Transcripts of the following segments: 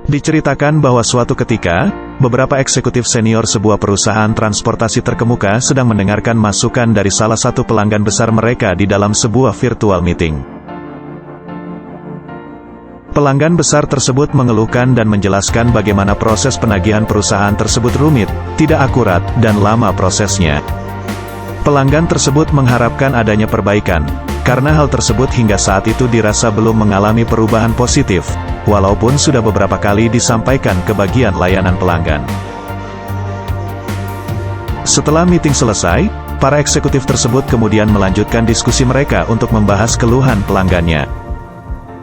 Diceritakan bahwa suatu ketika, beberapa eksekutif senior sebuah perusahaan transportasi terkemuka sedang mendengarkan masukan dari salah satu pelanggan besar mereka di dalam sebuah virtual meeting. Pelanggan besar tersebut mengeluhkan dan menjelaskan bagaimana proses penagihan perusahaan tersebut rumit, tidak akurat, dan lama prosesnya. Pelanggan tersebut mengharapkan adanya perbaikan, karena hal tersebut hingga saat itu dirasa belum mengalami perubahan positif, walaupun sudah beberapa kali disampaikan ke bagian layanan pelanggan. Setelah meeting selesai, para eksekutif tersebut kemudian melanjutkan diskusi mereka untuk membahas keluhan pelanggannya.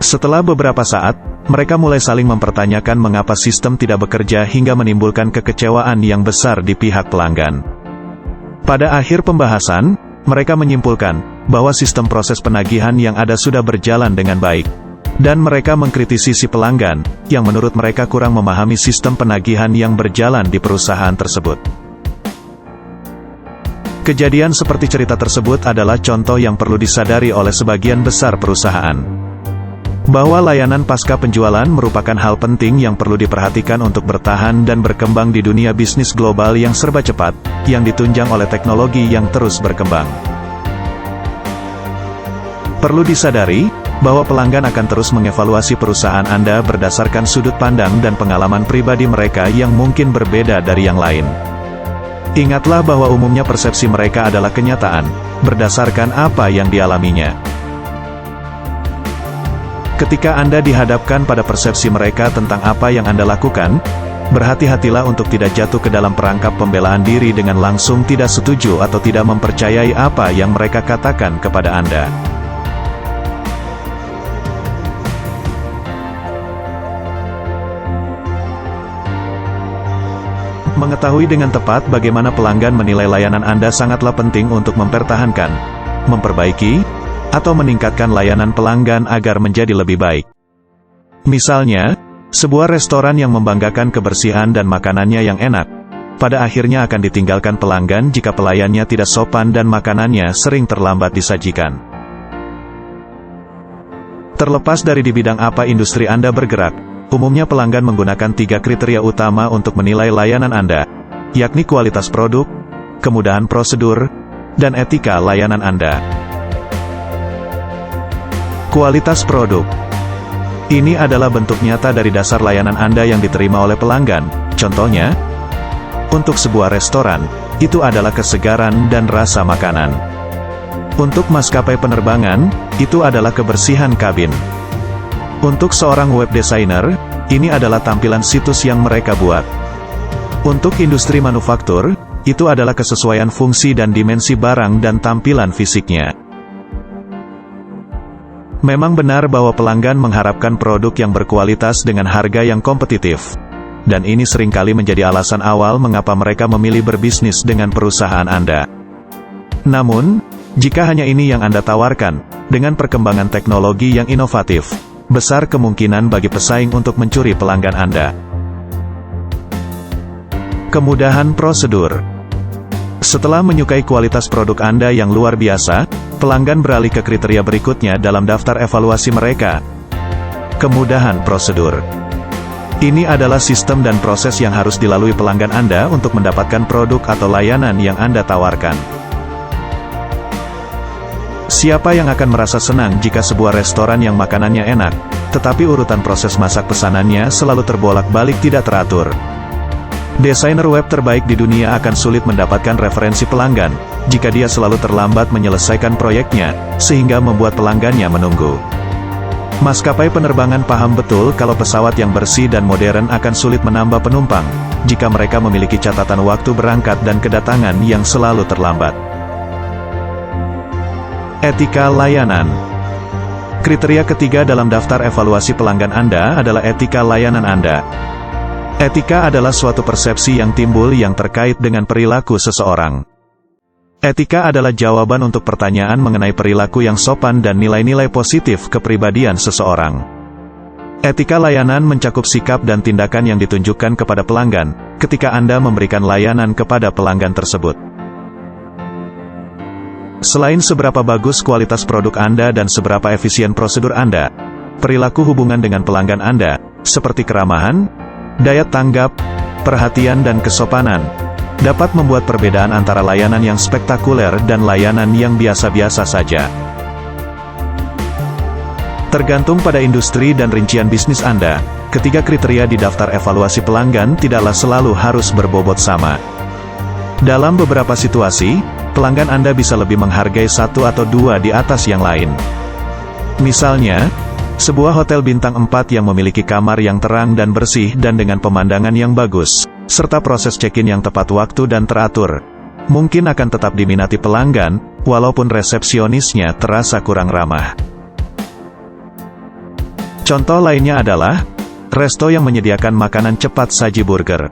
Setelah beberapa saat, mereka mulai saling mempertanyakan mengapa sistem tidak bekerja hingga menimbulkan kekecewaan yang besar di pihak pelanggan. Pada akhir pembahasan, mereka menyimpulkan bahwa sistem proses penagihan yang ada sudah berjalan dengan baik. Dan mereka mengkritisi si pelanggan, yang menurut mereka kurang memahami sistem penagihan yang berjalan di perusahaan tersebut. Kejadian seperti cerita tersebut adalah contoh yang perlu disadari oleh sebagian besar perusahaan. Bahwa layanan pasca penjualan merupakan hal penting yang perlu diperhatikan untuk bertahan dan berkembang di dunia bisnis global yang serba cepat, yang ditunjang oleh teknologi yang terus berkembang. Perlu disadari, bahwa pelanggan akan terus mengevaluasi perusahaan Anda berdasarkan sudut pandang dan pengalaman pribadi mereka yang mungkin berbeda dari yang lain. Ingatlah bahwa umumnya persepsi mereka adalah kenyataan, berdasarkan apa yang dialaminya. Ketika Anda dihadapkan pada persepsi mereka tentang apa yang Anda lakukan, berhati-hatilah untuk tidak jatuh ke dalam perangkap pembelaan diri dengan langsung tidak setuju atau tidak mempercayai apa yang mereka katakan kepada Anda. Mengetahui dengan tepat bagaimana pelanggan menilai layanan Anda sangatlah penting untuk mempertahankan, memperbaiki, atau meningkatkan layanan pelanggan agar menjadi lebih baik. Misalnya, sebuah restoran yang membanggakan kebersihan dan makanannya yang enak, pada akhirnya akan ditinggalkan pelanggan jika pelayannya tidak sopan dan makanannya sering terlambat disajikan. Terlepas dari di bidang apa industri Anda bergerak, umumnya pelanggan menggunakan 3 kriteria utama untuk menilai layanan Anda, yakni kualitas produk, kemudahan prosedur, dan etika layanan Anda. Kualitas produk. Ini adalah bentuk nyata dari dasar layanan Anda yang diterima oleh pelanggan. Contohnya, untuk sebuah restoran, itu adalah kesegaran dan rasa makanan. Untuk maskapai penerbangan, itu adalah kebersihan kabin. Untuk seorang web designer, ini adalah tampilan situs yang mereka buat. Untuk industri manufaktur, itu adalah kesesuaian fungsi dan dimensi barang dan tampilan fisiknya. Memang benar bahwa pelanggan mengharapkan produk yang berkualitas dengan harga yang kompetitif. Dan ini seringkali menjadi alasan awal mengapa mereka memilih berbisnis dengan perusahaan Anda. Namun, jika hanya ini yang Anda tawarkan, dengan perkembangan teknologi yang inovatif, besar kemungkinan bagi pesaing untuk mencuri pelanggan Anda. Kemudahan prosedur. Setelah menyukai kualitas produk Anda yang luar biasa, pelanggan beralih ke kriteria berikutnya dalam daftar evaluasi mereka. Kemudahan prosedur. Ini adalah sistem dan proses yang harus dilalui pelanggan Anda untuk mendapatkan produk atau layanan yang Anda tawarkan. Siapa yang akan merasa senang jika sebuah restoran yang makanannya enak, tetapi urutan proses masak pesanannya selalu terbolak-balik tidak teratur? Desainer web terbaik di dunia akan sulit mendapatkan referensi pelanggan, jika dia selalu terlambat menyelesaikan proyeknya, sehingga membuat pelanggannya menunggu. Maskapai penerbangan paham betul kalau pesawat yang bersih dan modern akan sulit menambah penumpang, jika mereka memiliki catatan waktu berangkat dan kedatangan yang selalu terlambat. Etika layanan. Kriteria ketiga dalam daftar evaluasi pelanggan Anda adalah etika layanan Anda. Etika adalah suatu persepsi yang timbul yang terkait dengan perilaku seseorang. Etika adalah jawaban untuk pertanyaan mengenai perilaku yang sopan dan nilai-nilai positif kepribadian seseorang. Etika layanan mencakup sikap dan tindakan yang ditunjukkan kepada pelanggan, ketika Anda memberikan layanan kepada pelanggan tersebut. Selain seberapa bagus kualitas produk Anda dan seberapa efisien prosedur Anda, perilaku hubungan dengan pelanggan Anda seperti keramahan, daya tanggap, perhatian dan kesopanan, dapat membuat perbedaan antara layanan yang spektakuler dan layanan yang biasa-biasa saja. Tergantung pada industri dan rincian bisnis Anda, ketiga kriteria di daftar evaluasi pelanggan tidaklah selalu harus berbobot sama. Dalam beberapa situasi, pelanggan Anda bisa lebih menghargai satu atau dua di atas yang lain. Misalnya, sebuah hotel bintang 4 yang memiliki kamar yang terang dan bersih dan dengan pemandangan yang bagus, serta proses check-in yang tepat waktu dan teratur, mungkin akan tetap diminati pelanggan, walaupun resepsionisnya terasa kurang ramah. Contoh lainnya adalah resto yang menyediakan makanan cepat saji burger.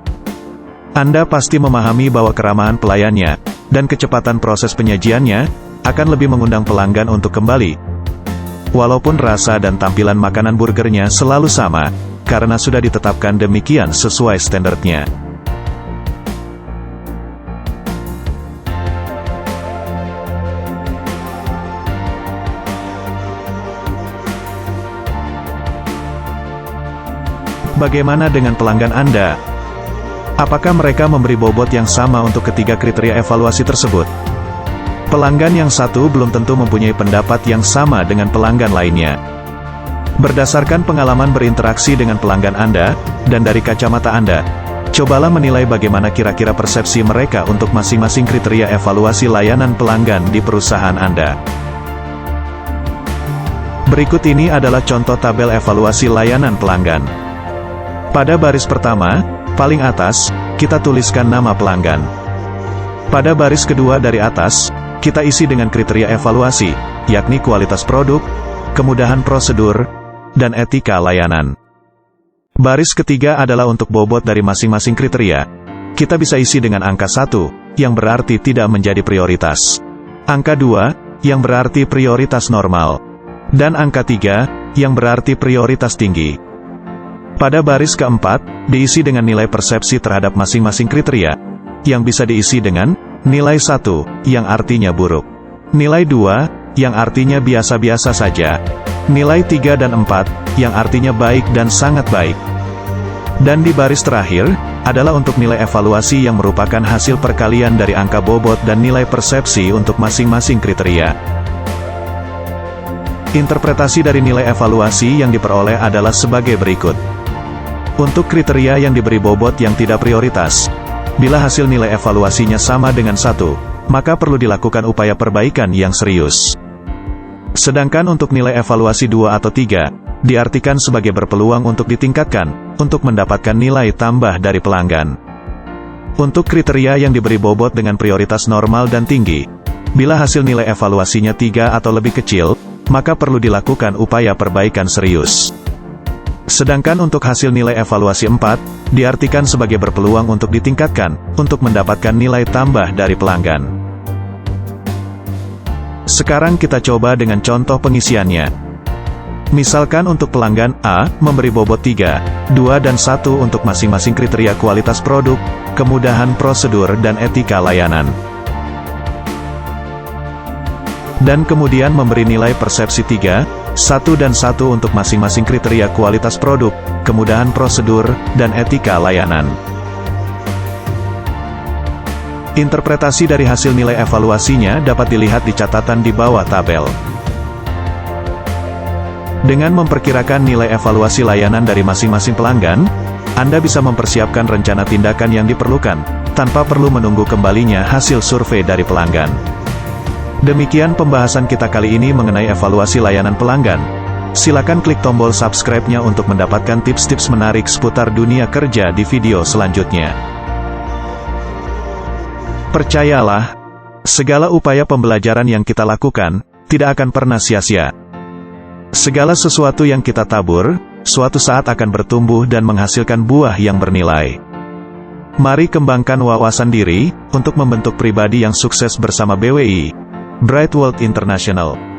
Anda pasti memahami bahwa keramahan pelayannya dan kecepatan proses penyajiannya akan lebih mengundang pelanggan untuk kembali. Walaupun rasa dan tampilan makanan burgernya selalu sama, karena sudah ditetapkan demikian sesuai standarnya. Bagaimana dengan pelanggan Anda? Apakah mereka memberi bobot yang sama untuk ketiga kriteria evaluasi tersebut? Pelanggan yang satu belum tentu mempunyai pendapat yang sama dengan pelanggan lainnya. Berdasarkan pengalaman berinteraksi dengan pelanggan Anda, dan dari kacamata Anda, cobalah menilai bagaimana kira-kira persepsi mereka untuk masing-masing kriteria evaluasi layanan pelanggan di perusahaan Anda. Berikut ini adalah contoh tabel evaluasi layanan pelanggan. Pada baris pertama, paling atas, kita tuliskan nama pelanggan. Pada baris kedua dari atas, kita isi dengan kriteria evaluasi, yakni kualitas produk, kemudahan prosedur, dan etika layanan. Baris ketiga adalah untuk bobot dari masing-masing kriteria. Kita bisa isi dengan angka 1, yang berarti tidak menjadi prioritas. Angka 2, yang berarti prioritas normal. Dan angka 3, yang berarti prioritas tinggi. Pada baris keempat, diisi dengan nilai persepsi terhadap masing-masing kriteria, yang bisa diisi dengan nilai 1, yang artinya buruk, nilai 2, yang artinya biasa-biasa saja, nilai 3 dan 4, yang artinya baik dan sangat baik. Dan di baris terakhir, adalah untuk nilai evaluasi yang merupakan hasil perkalian dari angka bobot dan nilai persepsi untuk masing-masing kriteria. Interpretasi dari nilai evaluasi yang diperoleh adalah sebagai berikut. Untuk kriteria yang diberi bobot yang tidak prioritas, bila hasil nilai evaluasinya sama dengan 1, maka perlu dilakukan upaya perbaikan yang serius. Sedangkan untuk nilai evaluasi 2 atau 3, diartikan sebagai berpeluang untuk ditingkatkan, untuk mendapatkan nilai tambah dari pelanggan. Untuk kriteria yang diberi bobot dengan prioritas normal dan tinggi, bila hasil nilai evaluasinya 3 atau lebih kecil, maka perlu dilakukan upaya perbaikan serius. Sedangkan untuk hasil nilai evaluasi 4, diartikan sebagai berpeluang untuk ditingkatkan, untuk mendapatkan nilai tambah dari pelanggan. Sekarang kita coba dengan contoh pengisiannya. Misalkan untuk pelanggan A, memberi bobot 3, 2 dan 1 untuk masing-masing kriteria kualitas produk, kemudahan prosedur dan etika layanan. Dan kemudian memberi nilai persepsi 3, 1 dan 1 untuk masing-masing kriteria kualitas produk, kemudahan prosedur, dan etika layanan. Interpretasi dari hasil nilai evaluasinya dapat dilihat di catatan di bawah tabel. Dengan memperkirakan nilai evaluasi layanan dari masing-masing pelanggan, Anda bisa mempersiapkan rencana tindakan yang diperlukan, tanpa perlu menunggu kembalinya hasil survei dari pelanggan. Demikian pembahasan kita kali ini mengenai evaluasi layanan pelanggan. Silakan klik tombol subscribe-nya untuk mendapatkan tips-tips menarik seputar dunia kerja di video selanjutnya. Percayalah, segala upaya pembelajaran yang kita lakukan, tidak akan pernah sia-sia. Segala sesuatu yang kita tabur, suatu saat akan bertumbuh dan menghasilkan buah yang bernilai. Mari kembangkan wawasan diri, untuk membentuk pribadi yang sukses bersama BWI, Bright World International.